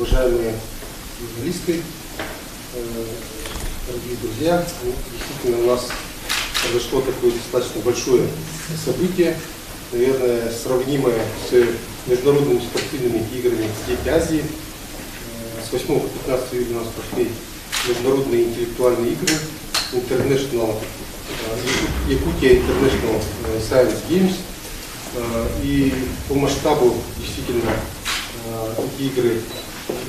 уважаемые журналисты, дорогие друзья, действительно у нас произошло такое достаточно большое событие, наверное, сравнимое с международными спортивными играми Дети Азии. С 8 по 15 июля у нас прошли международные интеллектуальные игры International Якутия International Science Games. И по масштабу действительно эти игры,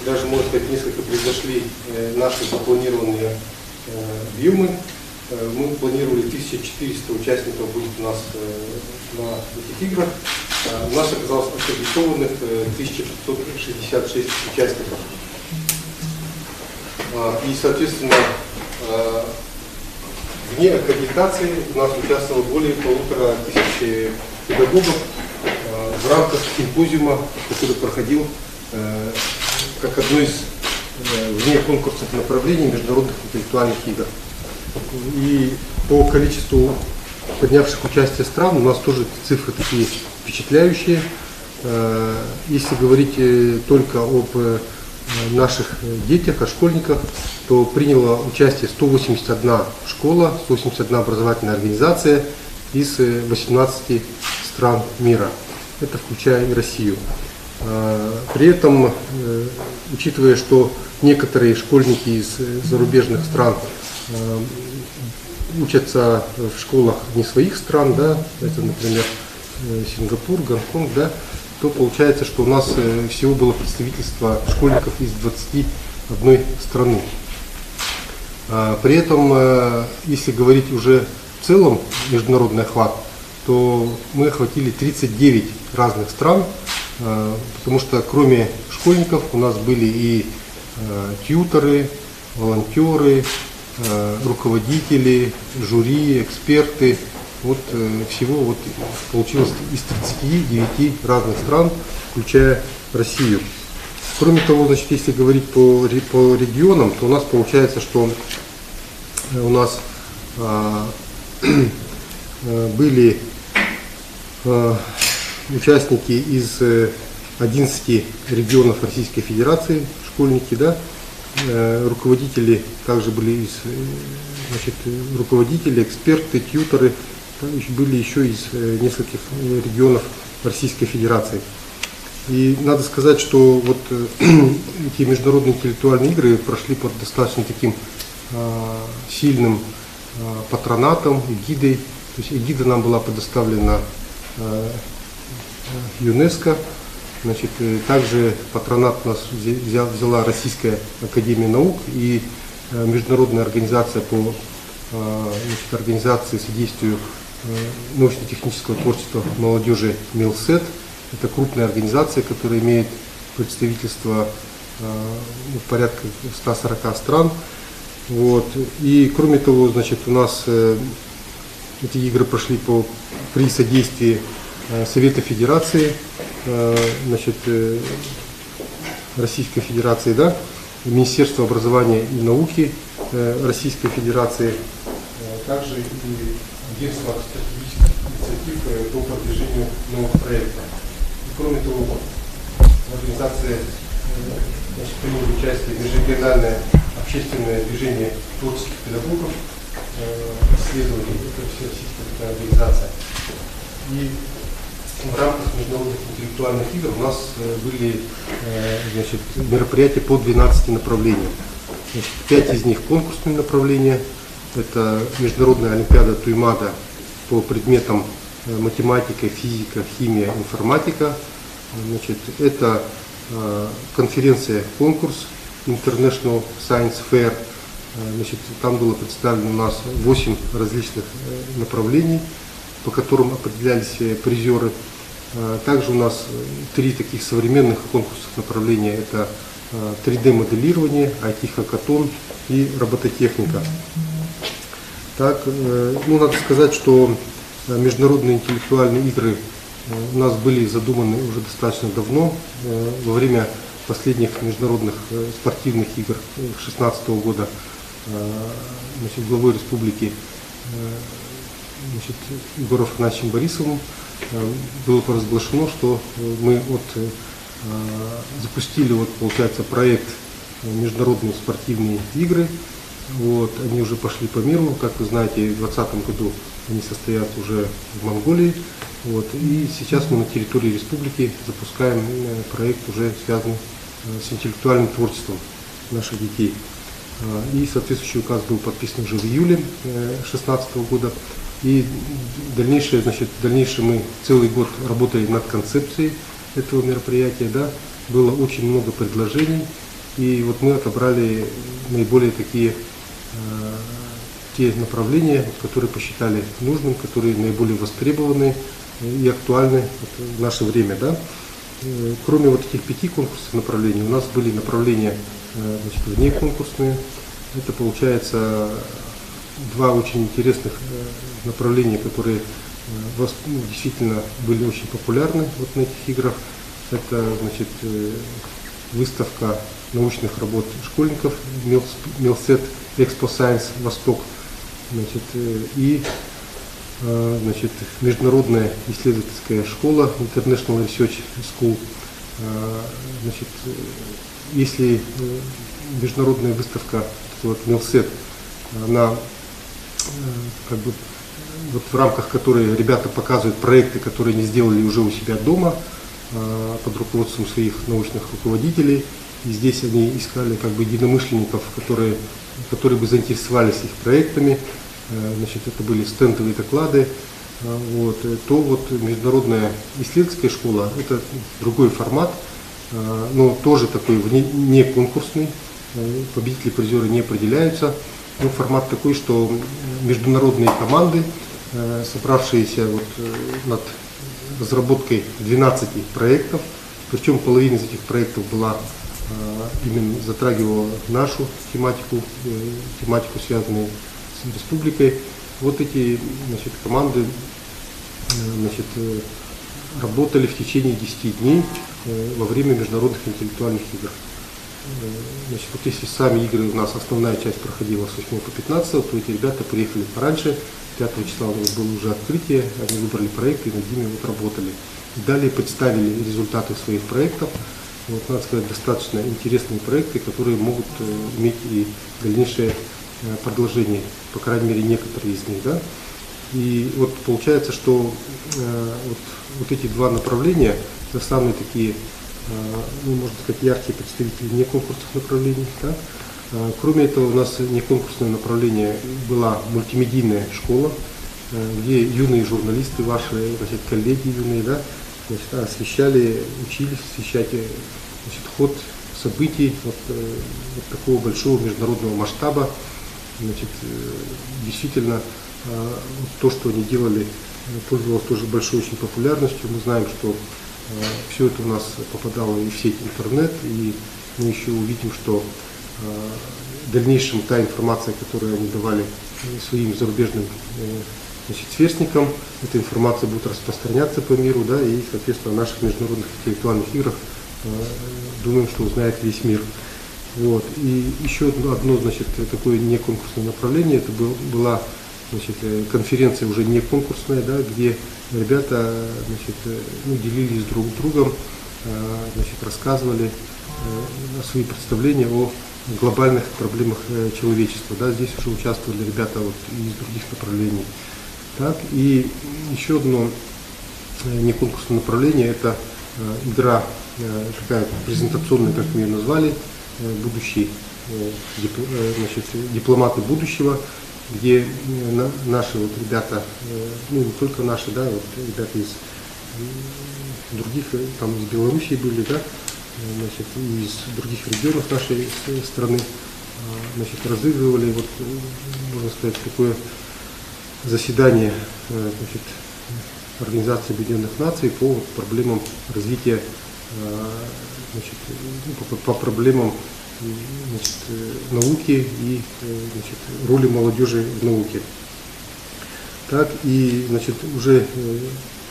даже можно сказать, несколько превзошли наши запланированные объемы. Мы планировали 1400 участников будет у нас на этих играх. У нас оказалось аккредитованных 1566 участников. И, соответственно, вне аккредитации у нас участвовало более 1500 педагогов в рамках симпозиума, который проходил как одно из вне конкурсных направлений международных интеллектуальных игр. И по количеству поднявших участие стран у нас тоже цифры такие впечатляющие. Если говорить только об наших детях, о школьниках, то приняло участие 181 школа, 181 образовательная организация из 18 стран мира. Это включая и Россию. При этом, учитывая, что некоторые школьники из зарубежных стран учатся в школах не своих стран, да, это, например, Сингапур, Гонконг, да, то получается, что у нас всего было представительство школьников из 21 страны. При этом, если говорить уже в целом международный охват, то мы охватили 39 разных стран, потому что кроме школьников у нас были и тьюторы, волонтеры, руководители, жюри, эксперты. Вот всего вот получилось из 39 разных стран, включая Россию. Кроме того, значит, если говорить по регионам, то у нас получается, что у нас были участники из 11 регионов Российской Федерации, школьники, да, руководители также были значит, руководители, эксперты, тьюторы, были еще из нескольких регионов Российской Федерации. И надо сказать, что вот эти международные интеллектуальные игры прошли под достаточно таким сильным патронатом, эгидой. То есть эгида нам была предоставлена ЮНЕСКО. Значит, также патронат нас взяла Российская академия наук и международная организация по организации содействию научно-технического творчества молодежи МИЛСЭТ. Это крупная организация, которая имеет представительство порядка 140 стран. Вот. И кроме того, значит, у нас эти игры прошли при содействии Совета Федерации, значит, Российской Федерации, да, Министерства образования и науки Российской Федерации, также и Агентства стратегических инициатив по продвижению новых проектов. И, кроме того, организация приняла участие в межрегиональное общественное движение творческих педагогов, исследований, это всероссийская такая организация. И в рамках международных интеллектуальных игр у нас были значит, мероприятия по 12 направлениям. Значит, 5 из них конкурсные направления. Это Международная олимпиада Туймада по предметам математика, физика, химия, информатика. Значит, это конференция, конкурс International Science Fair. Значит, там было представлено у нас 8 различных направлений, по которым определялись призеры. Также у нас 3 таких современных конкурсных направления. Это 3D-моделирование, IT-хакатон и робототехника. Так, ну, надо сказать, что международные интеллектуальные игры у нас были задуманы уже достаточно давно. Во время последних международных спортивных игр 2016 года значит, главой республики значит, Егором Афанасьевичем Борисовым было провозглашено, что мы от запустили, вот, получается, проект «Международные спортивные игры». Вот, они уже пошли по миру, как вы знаете, в 2020 году они состоят уже в Монголии. Вот, и сейчас мы на территории республики запускаем проект, уже связанный с интеллектуальным творчеством наших детей. И соответствующий указ был подписан уже в июле 2016 года. И в дальнейшем мы целый год работали над концепцией этого мероприятия. Да. Было очень много предложений. И вот мы отобрали наиболее те направления, которые посчитали нужным, которые наиболее востребованы и актуальны в наше время. Да. Кроме вот этих 5 конкурсных направлений, у нас были направления внеконкурсные. Это получается 2 очень интересных направления, которые действительно были очень популярны вот на этих играх. Это выставка научных работ школьников Милсет Экспо Сайенс Восток, и международная исследовательская школа International Research School. Если международная выставка Милсет, она вот в рамках которой ребята показывают проекты, которые они сделали уже у себя дома под руководством своих научных руководителей. И здесь они искали единомышленников, которые бы заинтересовались их проектами. Это были стендовые доклады. То вот международная исследовательская школа — это другой формат, но тоже такой не конкурсный. Победители, призеры не определяются. Но формат такой, что международные команды, собравшиеся над разработкой 12 проектов, причем половина из этих проектов именно затрагивала нашу тематику, связанную с республикой. Вот эти команды работали в течение 10 дней во время международных интеллектуальных игр. Вот если сами игры у нас основная часть проходила с 8 по 15, то эти ребята приехали пораньше, 5 числа у нас было уже открытие, они выбрали проекты и над ними работали. И далее представили результаты своих проектов. Надо сказать, достаточно интересные проекты, которые могут иметь и дальнейшее продолжение, по крайней мере, некоторые из них. Да? И вот получается, что вот эти 2 направления — это самые такие, можно сказать, яркие представители неконкурсных направлений. Да? Кроме этого, у нас неконкурсное направление была мультимедийная школа, где юные журналисты, ваши коллеги юные, да, учились освещать ход событий вот такого большого международного масштаба. Действительно, то, что они делали, пользовалось тоже большой очень популярностью. Мы знаем, что все это у нас попадало и в сеть интернет, и мы еще увидим, что в дальнейшем та информация, которую они давали своим зарубежным сверстникам, эта информация будет распространяться по миру, да, и, соответственно, о наших международных интеллектуальных играх думаем, что узнает весь мир. Вот. И еще одно, такое неконкурсное направление, это была конференция уже не конкурсная, да, где ребята делились друг с другом, рассказывали свои представления о глобальных проблемах человечества. Да. Здесь уже участвовали ребята из других направлений. Так, и еще одно неконкурсное направление — это игра такая презентационная, как мы ее назвали, дипломаты будущего, где наши ребята, не только наши, да, ребята из других, там из Белоруссии были, да, из других регионов нашей страны, разыгрывали, можно сказать, такое заседание Организации Объединенных Наций по проблемам развития, по проблемам науки и роли молодежи в науке. Так, и уже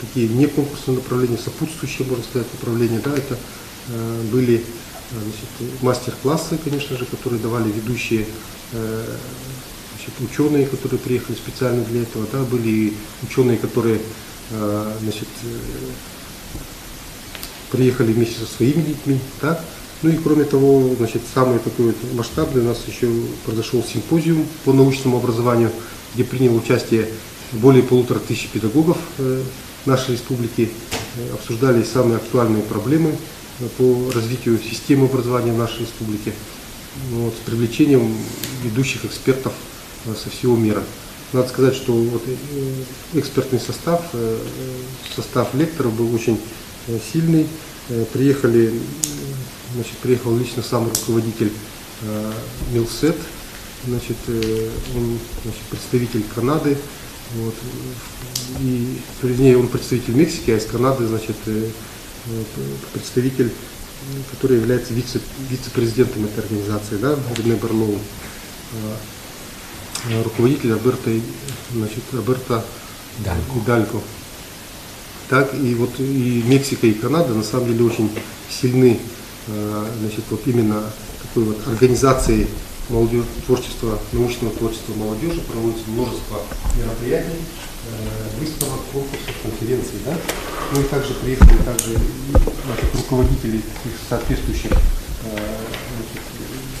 такие неконкурсные направления, сопутствующие, можно сказать, направления, да, это были мастер-классы, конечно же, которые давали ведущие ученые, которые приехали специально для этого, да, были ученые, которые приехали вместе со своими детьми. Так? Ну и кроме того, значит, самый такой вот масштабный у нас еще произошел симпозиум по научному образованию, где приняло участие более 1500 педагогов нашей республики. Обсуждали самые актуальные проблемы по развитию системы образования в нашей республике, вот, с привлечением ведущих экспертов со всего мира. Надо сказать, что вот экспертный состав лекторов был очень сильный. Приехал лично сам руководитель Милсет, значит, он представитель Канады, вот, и, вернее, он представитель Мексики, а из Канады, значит, представитель, который является вице-президентом этой организации, да, Рене Барлоу, руководитель Роберто Идальго. Так, и вот и Мексика, и Канада на самом деле очень сильны, значит, вот именно такой вот организацией творчества, научного творчества молодежи. Проводится множество мероприятий, выставок, конкурсов, конференций. Да? Ну и также приехали руководители таких соответствующих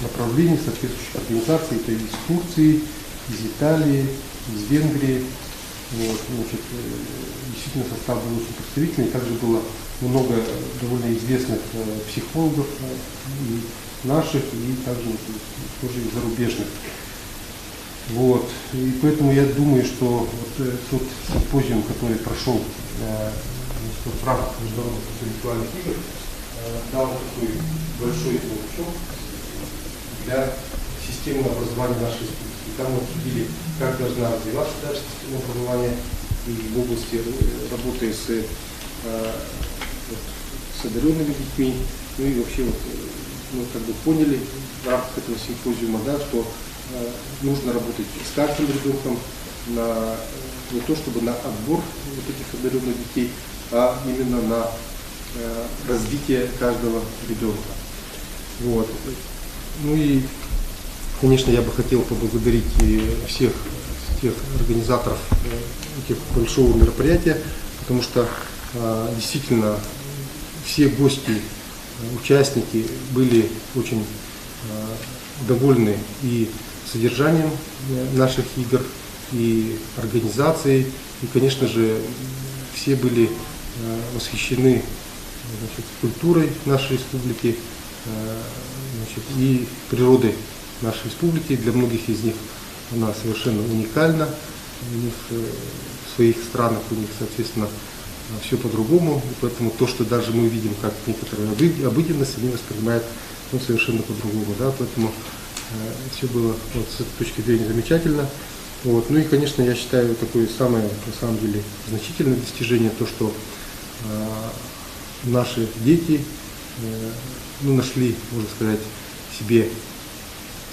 направлений, соответствующих организаций. Это из Турции, из Италии, из Венгрии. Вот, значит, действительно состав был очень представительный. Также было много довольно известных психологов, и наших, и также тоже и зарубежных. Вот. И поэтому я думаю, что вот тот симпозиум, который прошел в рамках международных интеллектуальных игр, дал такой большой толчок для системы образования нашей республики. Там мы обсудили, как должна развиваться дальше система образования и в области работы с одаренными детьми. Ну и вообще вот, мы как бы поняли в рамках этого симпозиума, да, что нужно работать с каждым ребенком не то чтобы на отбор вот этих одаренных детей, а именно на развитие каждого ребенка. Вот. Ну и, конечно, я бы хотел поблагодарить всех тех организаторов этих большого мероприятия, потому что действительно все гости, участники были очень довольны и содержанием наших игр, и организацией, и, конечно же, все были восхищены, значит, культурой нашей республики, значит, и природой нашей республики. Для многих из них она совершенно уникальна, у них в своих странах у них, соответственно, все по-другому, и поэтому то, что даже мы видим как некоторые обыденность, они воспринимают совершенно по-другому, да, поэтому все было вот с этой точки зрения замечательно. Вот. Ну и, конечно, я считаю, такое самое, на самом деле, значительное достижение, то, что наши дети нашли, можно сказать, себе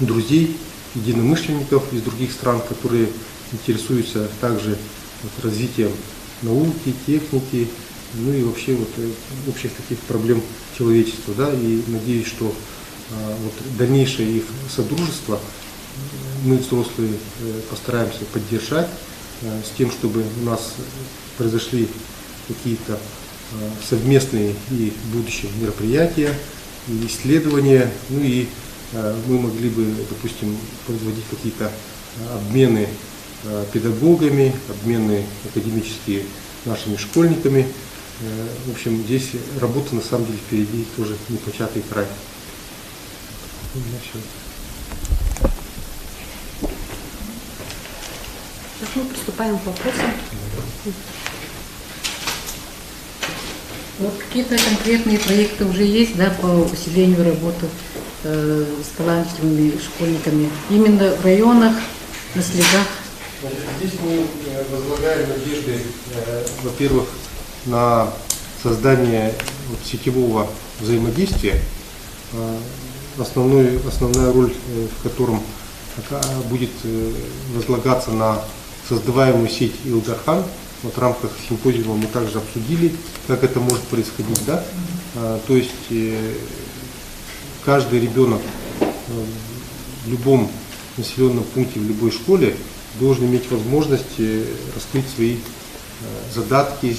друзей, единомышленников из других стран, которые интересуются также вот развитием науки, техники, ну и вообще вот общих таких проблем человечества, да, и надеюсь, что вот дальнейшее их содружество мы, взрослые, постараемся поддержать с тем, чтобы у нас произошли какие-то совместные и в будущем мероприятия, и исследования, ну и мы могли бы, допустим, производить какие-то обмены педагогами, обмены академические нашими школьниками. В общем, здесь работа на самом деле впереди тоже непочатый край. Мы приступаем к вопросам. Вот какие-то конкретные проекты уже есть, да, по усилению работы с талантливыми школьниками именно в районах, на слегах? Здесь мы возлагаем надежды, во-первых, на создание вот сетевого взаимодействия, основная роль в котором будет возлагаться на создаваемую сеть Илдархан. Вот в рамках симпозиума мы также обсудили, как это может происходить. Да? То есть каждый ребенок в любом населенном пункте, в любой школе должен иметь возможность раскрыть свои задатки,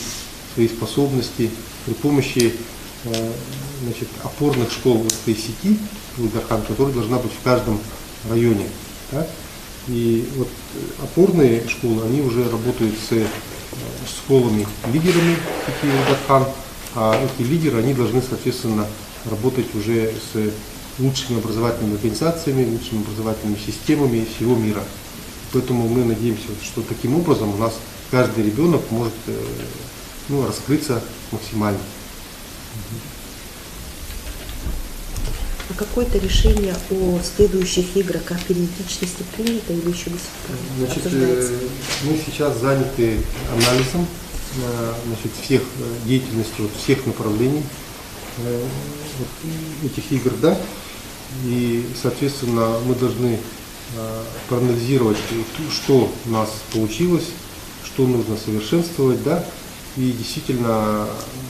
свои способности при помощи значит, опорных школ этой сети Улдархан, которая должна быть в каждом районе. Да? И вот опорные школы, они уже работают с школами-лидерами сети Улдархан, а эти лидеры, они должны, соответственно, работать уже с лучшими образовательными организациями, лучшими образовательными системами всего мира. Поэтому мы надеемся, что таким образом у нас каждый ребенок может раскрыться максимально. А какое-то решение о следующих играх, о периодичности принято или еще до сих пор обсуждается? Мы сейчас заняты анализом всех деятельностей, всех направлений этих игр, да, и, соответственно, мы должны проанализировать, что у нас получилось, что нужно совершенствовать, да, и действительно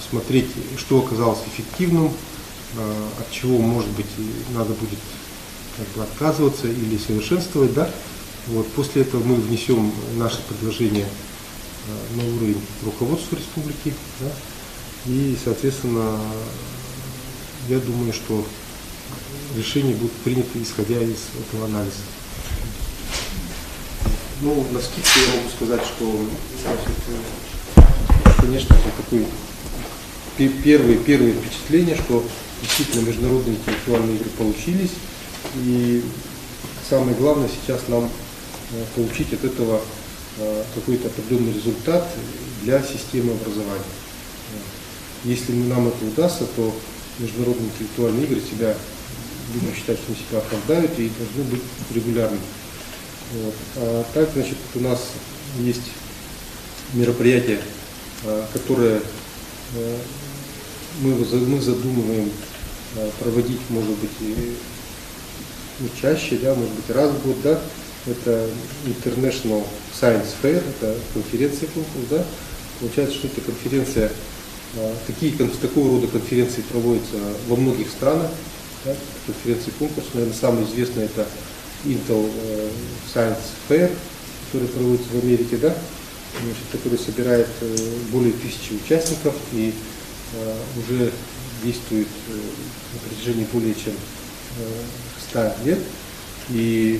смотреть, что оказалось эффективным, от чего, может быть, надо будет отказываться или совершенствовать, да. Вот, после этого мы внесем наши предложения на уровень руководства республики, да, и, соответственно, я думаю, что решения будут приняты, исходя из этого анализа. Ну, на скидку я могу сказать, что, конечно, такое первые впечатления, что действительно международные интеллектуальные игры получились. И самое главное сейчас нам получить от этого какой-то определенный результат для системы образования. Если нам это удастся, то международные интеллектуальные игры себя, будем считать, что они себя оправдают и должны быть регулярными. Вот. А так, значит, у нас есть мероприятия, которые мы задумываем проводить, может быть, и чаще, да, может быть, раз в год, да. Это International Science Fair, это конференция, конкурс, да. Получается, что эта конференция, такого рода конференции проводятся во многих странах. Да, конференции конкурс, наверное, самый известный это Intel Science Fair, который проводится в Америке, да, значит, который собирает более 1000 участников и уже действует на протяжении более чем 100 лет. И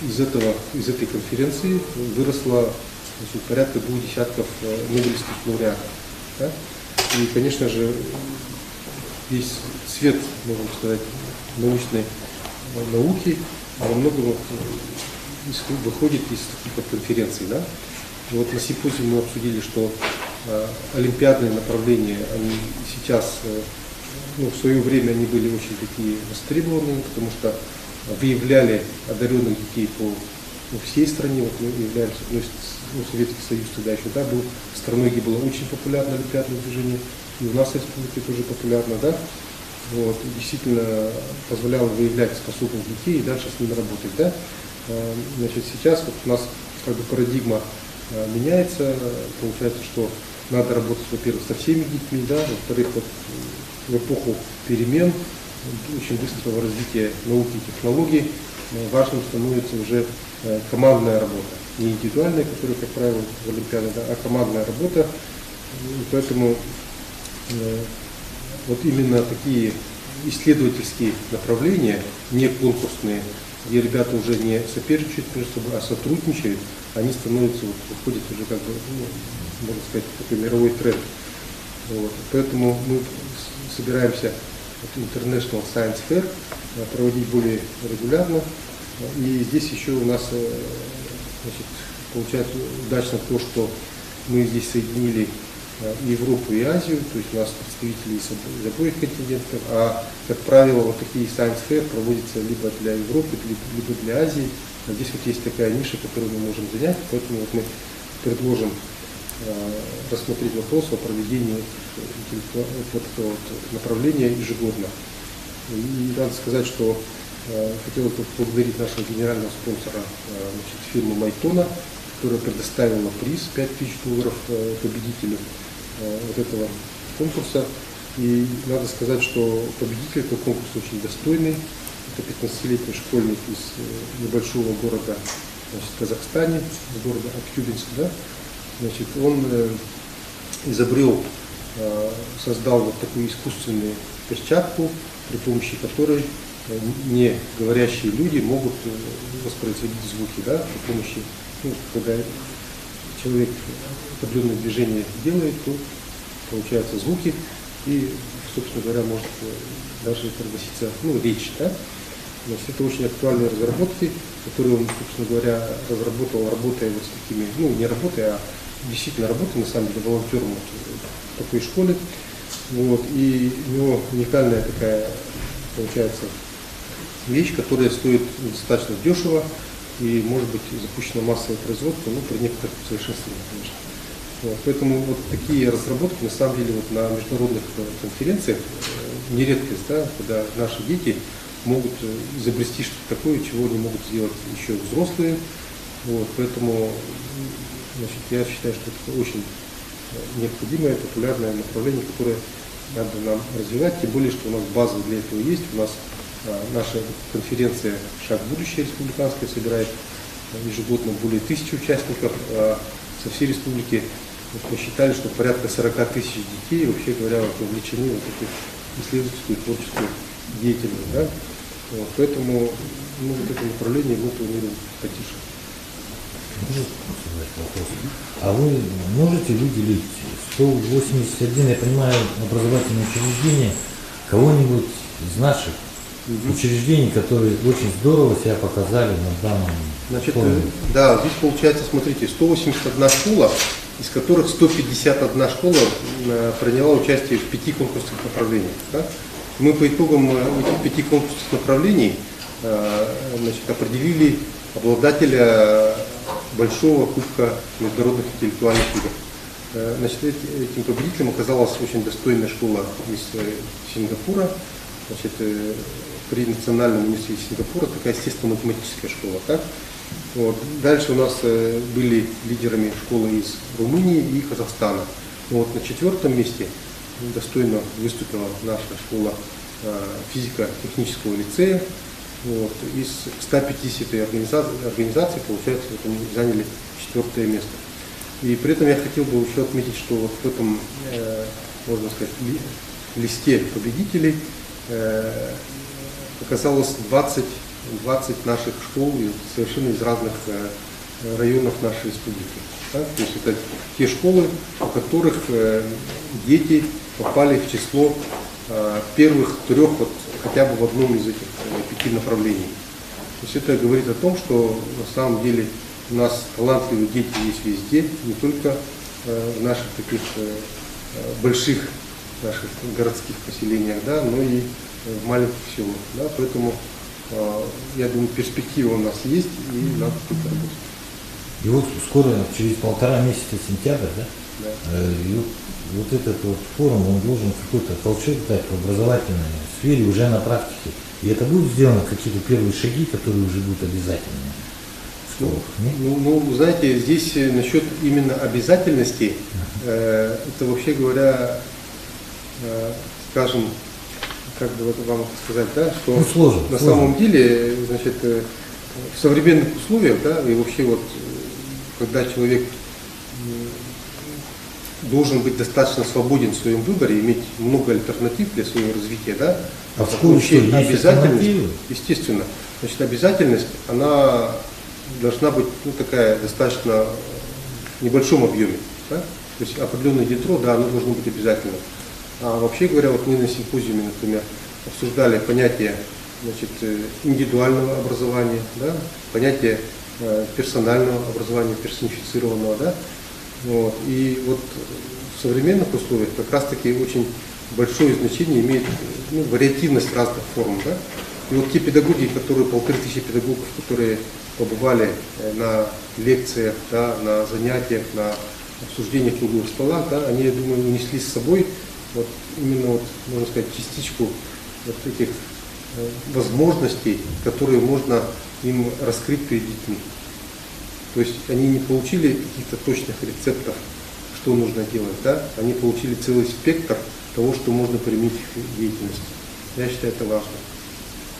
из этой конференции выросло, значит, порядка 2 десятков нобелевских лауреатов. Да? И, конечно же, весь свет, можно сказать, научной науки во многом выходит из таких вот конференций. Да? И вот на симпозиуме мы обсудили, что олимпиадные направления, они сейчас, в свое время они были очень такие востребованные, потому что выявляли одаренных детей по всей стране. Вот мы являемся, Советский Союз тогда еще, да, был страной, где было очень популярно олимпиадное движение, и у нас в республике тоже популярно, да. Вот, действительно позволяло выявлять способных детей и дальше с ними работать, да. Значит, сейчас вот у нас как бы парадигма меняется, получается, что надо работать, во-первых, со всеми детьми, да, во-вторых, вот, в эпоху перемен, очень быстрого развития науки и технологий, важным становится уже командная работа. Не индивидуальная, которая, как правило, в Олимпиаде, да, а командная работа. И поэтому вот именно такие исследовательские направления, не конкурсные, где ребята уже не соперничают между собой, а сотрудничают, они становятся, выходят уже, как бы, можно сказать, такой мировой тренд. Вот. Поэтому мы собираемся International Science Fair проводить более регулярно. И здесь еще у нас, значит, получается удачно то, что мы здесь соединили Европу и Азию, то есть у нас представители из обоих континентов, а, как правило, вот такие Science Fair проводятся либо для Европы, либо для Азии. А здесь вот есть такая ниша, которую мы можем занять, поэтому вот мы предложим рассмотреть вопрос о проведении этого направления ежегодно. И надо сказать, что хотелось бы поблагодарить нашего генерального спонсора, значит, фирму Майтона, которая предоставила приз $5000 победителю вот этого конкурса. И надо сказать, что победитель этого конкурса очень достойный. Это 15-летний школьник из небольшого города, значит, в Казахстане, из города Актюбинск. Да? Значит, он изобрел создал вот такую искусственную перчатку, при помощи которой не говорящие люди могут воспроизводить звуки, да, при помощи, ну, когда человек определенное движение делает, то получаются звуки, и, собственно говоря, может даже произноситься, ну, речь, да. Значит, это очень актуальные разработки, которые он, собственно говоря, разработал, работая вот с такими, ну, не работая, а действительно работая, на самом деле, волонтером вот в такой школе. Вот, и у него уникальная такая, получается, вещь, которая стоит достаточно дешево и может быть запущено массовое производство, ну, при некоторых усовершенствованиях, конечно. Вот, поэтому вот такие разработки, на самом деле, вот на международных конференциях не редкость, да, когда наши дети могут изобрести что-то такое, чего не могут сделать еще взрослые. Вот, поэтому, значит, я считаю, что это очень необходимое, популярное направление, которое надо нам развивать, тем более, что у нас база для этого есть. У нас наша конференция «Шаг в будущее» республиканская собирает ежегодно более 1000 участников. Со всей республики посчитали, что порядка 40 000 детей, вообще говоря, вовлечены в эту исследовательскую творческую деятельность. Да? Вот, поэтому ну, вот это направление мы планируем потише. А вы можете выделить 181, я понимаю, образовательные учреждения, кого-нибудь из наших учреждений, которые очень здорово себя показали на данном форуме? Да, здесь получается, смотрите, 181 школа, из которых 151 школа приняла участие в 5 конкурсных направлениях. Да? Мы по итогам этих 5 конкурсных направлений значит, определили обладателя большого кубка международных интеллектуальных игр. Значит, этим победителем оказалась очень достойная школа из Сингапура. Значит, при Национальном университете Сингапура такая естественно-математическая школа. Так? Вот. Дальше у нас были лидерами школы из Румынии и Казахстана. Вот. На 4-м месте достойно выступила наша школа физико-технического лицея. Вот. Из 150 организаций, получается, вот они заняли 4-е место. И при этом я хотел бы еще отметить, что вот в этом, можно сказать, листе победителей оказалось 20 наших школ совершенно из разных районов нашей республики. Да? То есть это те школы, у которых дети попали в число первых 3 вот, хотя бы в одном из этих 5 направлений. То есть это говорит о том, что на самом деле у нас талантливые дети есть везде, не только в наших таких больших наших городских поселениях, да, но и в маленьких селах. Да, поэтому я думаю, перспектива у нас есть и надо тут работать. И вот скоро, через 1,5 месяца сентября, да? Да. И вот этот вот форум, он должен какой-то толчок дать в образовательной сфере уже на практике. И это будут сделаны какие-то первые шаги, которые уже будут обязательными в школах? Ну, знаете, здесь насчет именно обязательности, это вообще говоря, скажем, как бы вам сказать, да, что сложно, на самом деле, значит, в современных условиях, да, и вообще вот, когда человек должен быть достаточно свободен в своем выборе, иметь много альтернатив для своего развития, да, а в школе что, есть обязательность, естественно, значит, обязательность, она должна быть, ну, такая достаточно в небольшом объеме, да? То есть определенное ядро, да, оно должно быть обязательным. А вообще говоря, вот мы на симпозиуме, например, обсуждали понятие, значит, индивидуального образования, да, понятие персонального образования, персонифицированного, да, вот. И вот в современных условиях как раз таки очень большое значение имеет, ну, вариативность разных форм, да. И вот те педагоги, которые, 1500 педагогов, которые побывали на лекциях, да, на занятиях, на обсуждениях круглых столах, да, они, я думаю, унесли с собой вот именно, вот, можно сказать, частичку вот этих возможностей, которые можно им раскрыть перед детьми. То есть они не получили каких-то точных рецептов, что нужно делать, да? Они получили целый спектр того, что можно применить в деятельности. Я считаю, это важно.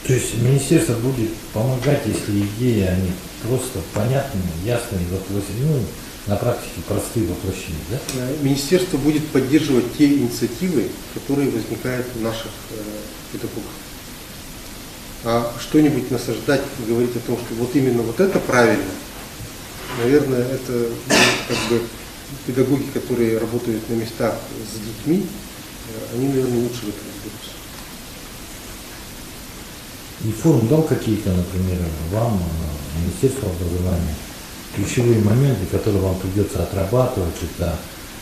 То есть министерство будет помогать, если идеи, они просто понятные, ясные, ну, на практике простые воплощения, да? Министерство будет поддерживать те инициативы, которые возникают в наших педагогах. А что-нибудь насаждать, говорить о том, что вот именно вот это правильно, наверное, это как бы педагоги, которые работают на местах с детьми, они, наверное, лучше в этом разберутся. И форум дал какие-то, например, вам, Министерству образования, ключевые моменты, которые вам придется отрабатывать для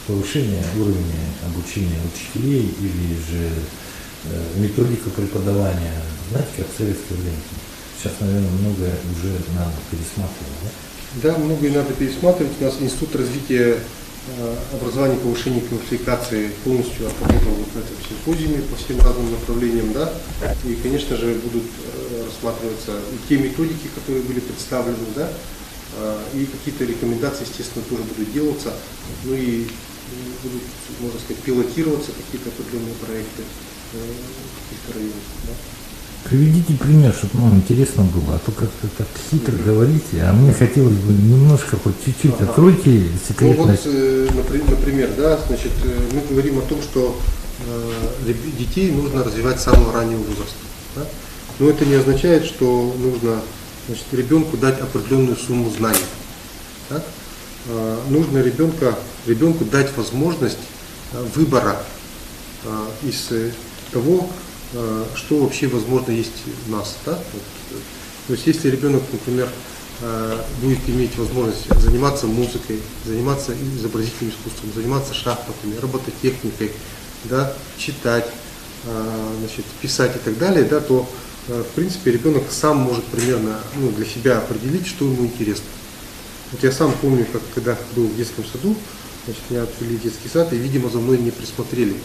повышения уровня обучения учителей или же методику преподавания, знаете, как в советское время. Сейчас, наверное, многое уже надо пересматривать, да? Да, многое надо пересматривать. У нас Институт развития образования и повышения квалификации полностью отработал вот на этом симпозиуме по всем разным направлениям, да, и, конечно же, будут рассматриваться и те методики, которые были представлены, да, и какие-то рекомендации, естественно, тоже будут делаться, ну и будут, можно сказать, пилотироваться какие-то определенные проекты в каких-то районах, да. Приведите пример, чтобы нам интересно было, а то как-то так хитро говорите, а мне хотелось бы немножко, хоть чуть-чуть откройте секретность. Ну вот, например, да, значит, мы говорим о том, что детей нужно развивать с самого раннего возраста. Да? Но это не означает, что нужно, значит, ребенку дать определенную сумму знаний. Так? Нужно ребенку дать возможность выбора из того, что вообще возможно есть у нас. Да? Вот, то есть если ребенок, например, будет иметь возможность заниматься музыкой, заниматься изобразительным искусством, заниматься шахматами, робототехникой, да, читать, значит, писать и так далее, да, то в принципе ребенок сам может примерно для себя определить, что ему интересно. Вот я сам помню, как когда был в детском саду, значит, меня отвели в детский сад и, видимо, за мной не присмотрели.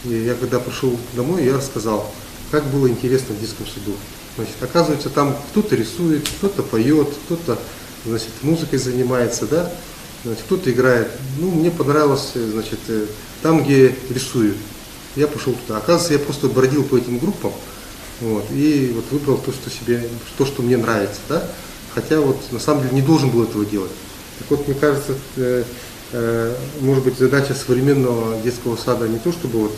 И я когда пришел домой, я рассказал, как было интересно в детском саду. Значит, оказывается, там кто-то рисует, кто-то поет, кто-то, значит, музыкой занимается, да, значит, кто-то играет. Ну, мне понравилось, значит, там, где рисуют. Я пошел туда. Оказывается, я просто бродил по этим группам, вот, и вот выбрал то, что мне нравится, да. Хотя вот на самом деле не должен был этого делать. Так вот, мне кажется, может быть, задача современного детского сада не то, чтобы вот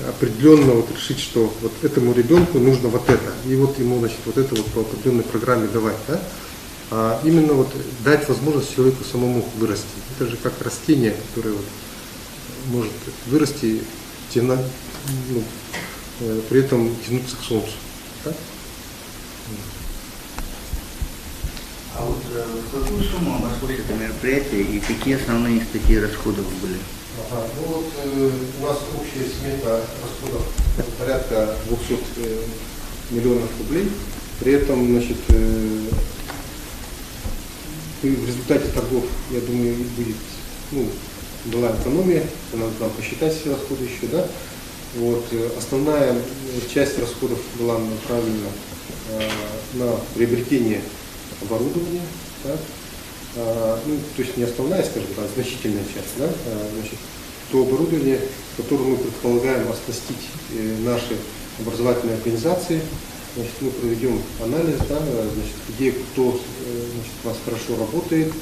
определенно вот решить, что вот этому ребенку нужно вот это, и вот ему, значит, вот это вот по определенной программе давать, да? А именно вот дать возможность человеку самому вырасти. Это же как растение, которое вот может вырасти, при этом тянуться к солнцу. Так? А вот в какую сумму обошлось это мероприятие и какие основные статьи расходов были? Ага, ну вот у нас общая смета расходов порядка 200 миллионов рублей. При этом, значит, в результате торгов, я думаю, будет, была экономия, надо нам посчитать все расходы еще, да. Вот, основная часть расходов была направлена на приобретение оборудования, да? То есть не основная, скажем так, значительная часть, да? Значит, то оборудование, которое мы предполагаем оснастить наши образовательные организации, значит, мы проведем анализ, да, значит, где кто, значит, у нас хорошо работает,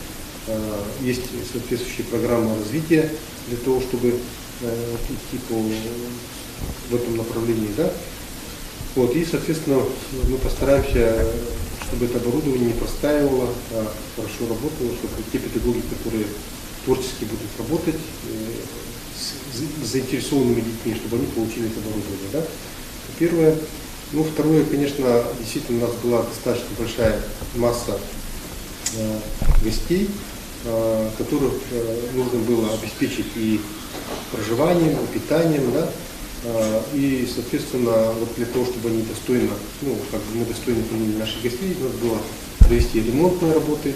есть соответствующие программы развития для того, чтобы идти в этом направлении, да. Вот, и, соответственно, мы постараемся, чтобы это оборудование не простаивало, а хорошо работало, чтобы те педагоги, которые творчески будут работать с заинтересованными детьми, чтобы они получили это оборудование. Да? Первое. Ну, второе, конечно, действительно у нас была достаточно большая масса гостей, которых нужно было обеспечить и проживанием, и питанием, да? И, соответственно, вот для того, чтобы они достойно, мы достойно приняли наших гостей, надо было провести ремонтные работы.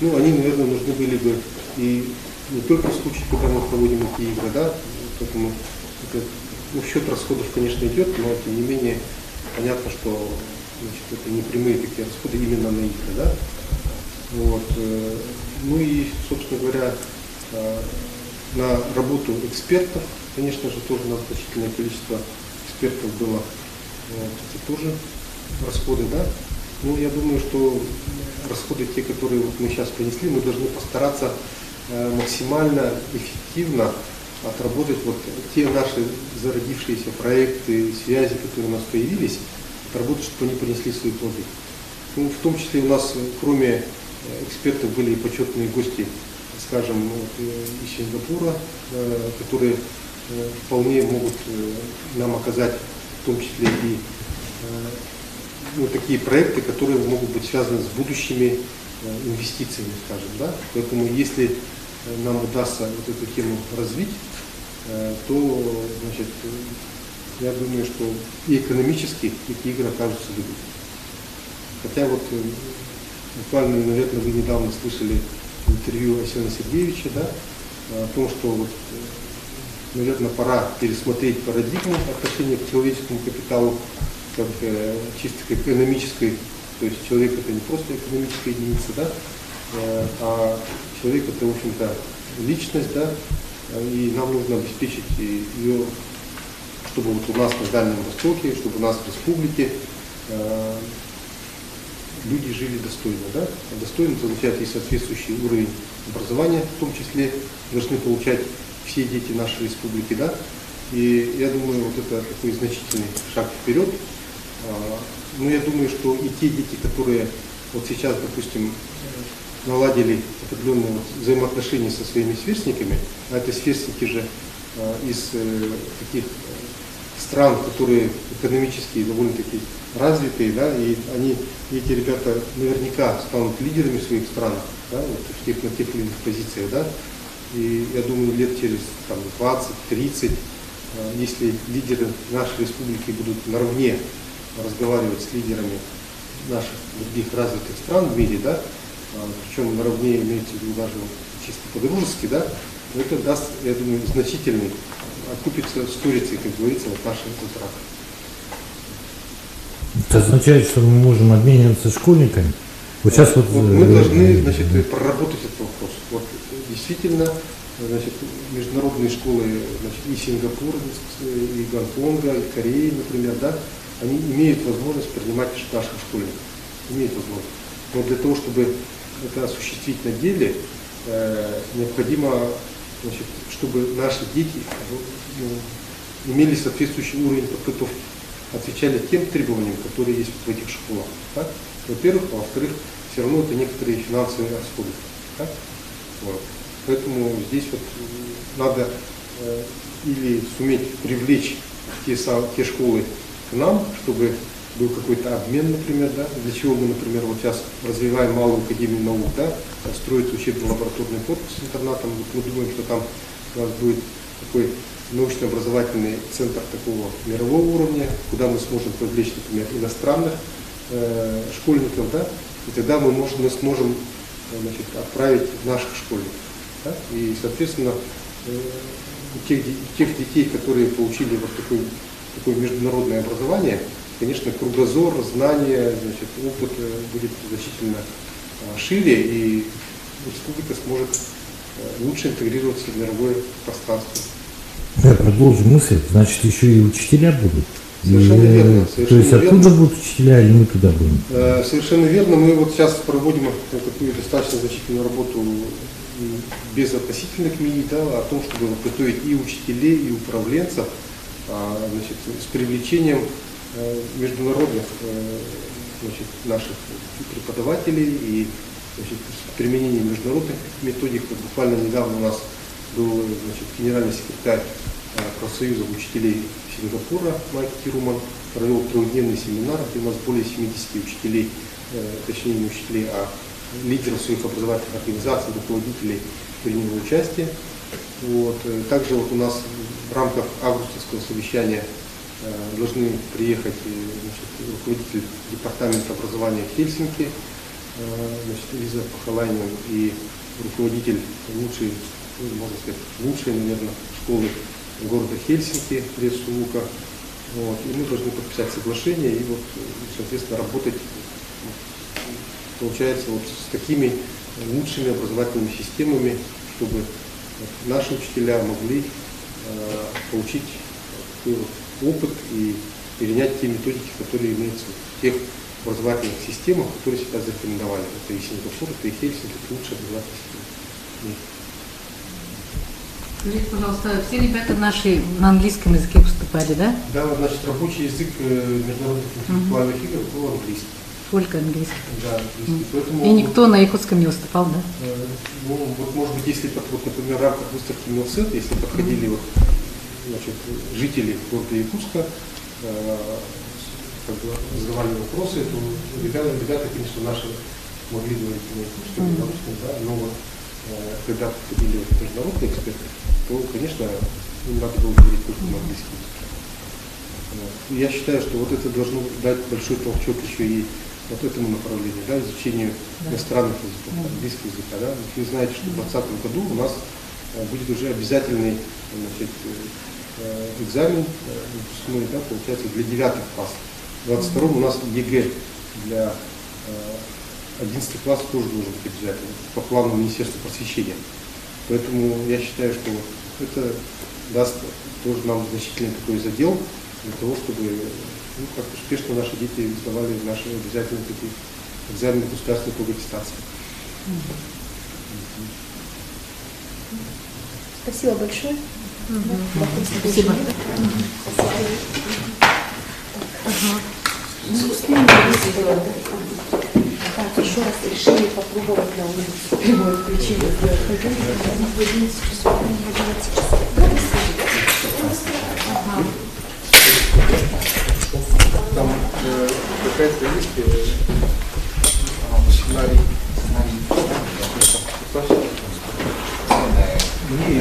Они, наверное, нужны были бы и не только в случае, когда мы проводим эти игры, да, поэтому счет расходов, конечно, идет, но тем не менее понятно, что, значит, это не прямые такие расходы именно на игры, да. Вот. Ну и, собственно говоря, на работу экспертов, конечно же, тоже на значительное количество экспертов было, это тоже расходы, да. Я думаю, что расходы, те, которые мы сейчас понесли, мы должны постараться максимально эффективно отработать вот те наши зародившиеся проекты, связи, которые у нас появились, отработать, чтобы они принесли свои плоды. Ну, в том числе у нас, кроме экспертов, были и почетные гости, скажем, из Сингапура, которые вполне могут нам оказать, в том числе и такие проекты, которые могут быть связаны с будущими инвестициями, скажем, да. Поэтому если нам удастся вот эту тему развить, то, значит, я думаю, что и экономически эти игры окажутся выгодными. Хотя вот буквально, наверное, вы недавно слышали интервью Арсения Сергеевича, да, о том, что вот, наверное, пора пересмотреть парадигму отношения к человеческому капиталу, как чисто к экономической, то есть человек это не просто экономическая единица, да, а человек это, в общем-то, личность, да, и нам нужно обеспечить ее, чтобы вот у нас на Дальнем Востоке, чтобы у нас в республике люди жили достойно, да, достойно означает и соответствующий уровень образования, в том числе должны получать все дети нашей республики, да, и я думаю, вот это такой значительный шаг вперед. Но я думаю, что и те дети, которые вот сейчас, допустим, наладили определенные взаимоотношения со своими сверстниками, а это сверстники же из таких стран, которые экономически довольно-таки развитые, да, и эти ребята наверняка станут лидерами в своих странах, да, вот, на тех или иных позициях, да, и я думаю, лет через 20-30, если лидеры нашей республики будут наравне разговаривать с лидерами наших других развитых стран в мире, да, причем наравне имеется в виду даже чисто по-дружески, да, это даст, я думаю, значительный, окупится сторицей, как говорится, вот нашим контрактом. Это означает, что мы можем обмениваться школьниками? Вот сейчас вот мы должны, значит, проработать этот вопрос. Вот действительно, значит, международные школы, значит, и Сингапура, и Гонконга, и Кореи, например, да, они имеют возможность принимать наших школьников. Имеют возможность. Но для того, чтобы это осуществить на деле, необходимо, значит, чтобы наши дети имели соответствующий уровень подготовки, отвечали тем требованиям, которые есть в этих школах. Так? Во-первых, а во-вторых, все равно это некоторые финансовые расходы. Так? Вот. Поэтому здесь вот надо или суметь привлечь те школы к нам, чтобы был какой-то обмен, например, да, для чего мы, например, вот сейчас развиваем Малую академию наук, да, строится учебно-лабораторный корпус с интернатом, вот мы думаем, что там у нас будет такой научно-образовательный центр такого мирового уровня, куда мы сможем привлечь, например, иностранных школьников, да, и тогда мы сможем, значит, отправить наших школьников. Да, и, соответственно, тех детей, которые получили вот такое международное образование, конечно, кругозор, знания, значит, опыт будет значительно шире, и республика сможет лучше интегрироваться в мировое пространство. Я продолжу мысль, значит, еще и учителя будут. Совершенно верно. То есть оттуда будут учителя, или мы туда будем? Совершенно верно. Мы вот сейчас проводим такую достаточно значительную работу без относительных МИИ, да, о том, чтобы готовить и учителей, и управленцев, значит, с привлечением международных, значит, наших преподавателей и, значит, с применением международных методик. Вот буквально недавно у нас был, значит, генеральный секретарь профсоюза учителей Сингапура Майк Тируман, провел трехдневный семинар, где у нас более 70 учителей, точнее не учителей, а лидеров своих образовательных организаций, руководителей приняло участие. Вот. Также вот у нас в рамках августовского совещания должны приехать, значит, руководитель департамента образования в Хельсинки, значит, Лиза Пахалайнен, и руководитель лучшей, наверное, школы города Хельсинки, Ресу Лука. Вот. И мы должны подписать соглашение и вот, соответственно, работать, получается, вот с такими лучшими образовательными системами, чтобы наши учителя могли получить такой вот опыт и перенять те методики, которые имеются в тех образовательных системах, которые сейчас зарекомендовали. Это и Сингапур, это и Хельсинки, это лучшие образовательные системы. Скажите, пожалуйста, все ребята наши на английском языке выступали, да? Да, значит, рабочий язык международных интеллектуальных игр был английский. Только английский. Да, английский. Поэтому, И никто на якутском не выступал, да? ну, вот, может быть, если, вот, например, в рамках выставки Милсет, если подходили вот, значит, жители города Якутска, как бы задавали вопросы, то ребята, конечно, наши могли говорить на якутском, на русском, да, но вот, когда подходили вот международные эксперты, то, конечно, им надо было говорить только на английском языке. Вот. И я считаю, что вот это должно дать большой толчок еще и вот этому направлению, да, изучению иностранных языков, английского языка. Да. Вы знаете, что в 2020 году у нас будет уже обязательный, значит, экзамен выпускной, да, получается, для 9 классов. В 22 у нас ЕГЭ для 11 класс тоже должен быть обязательно по плану Министерства просвещения. Поэтому я считаю, что это даст тоже нам значительный такой задел для того, чтобы, ну, как успешно наши дети сдавали наши обязательные такие экзамены государственной по аттестации. Спасибо большое. Спасибо. Так, еще раз решили попробовать на улице прямое включение. Там какая-то есть сценарий. Не,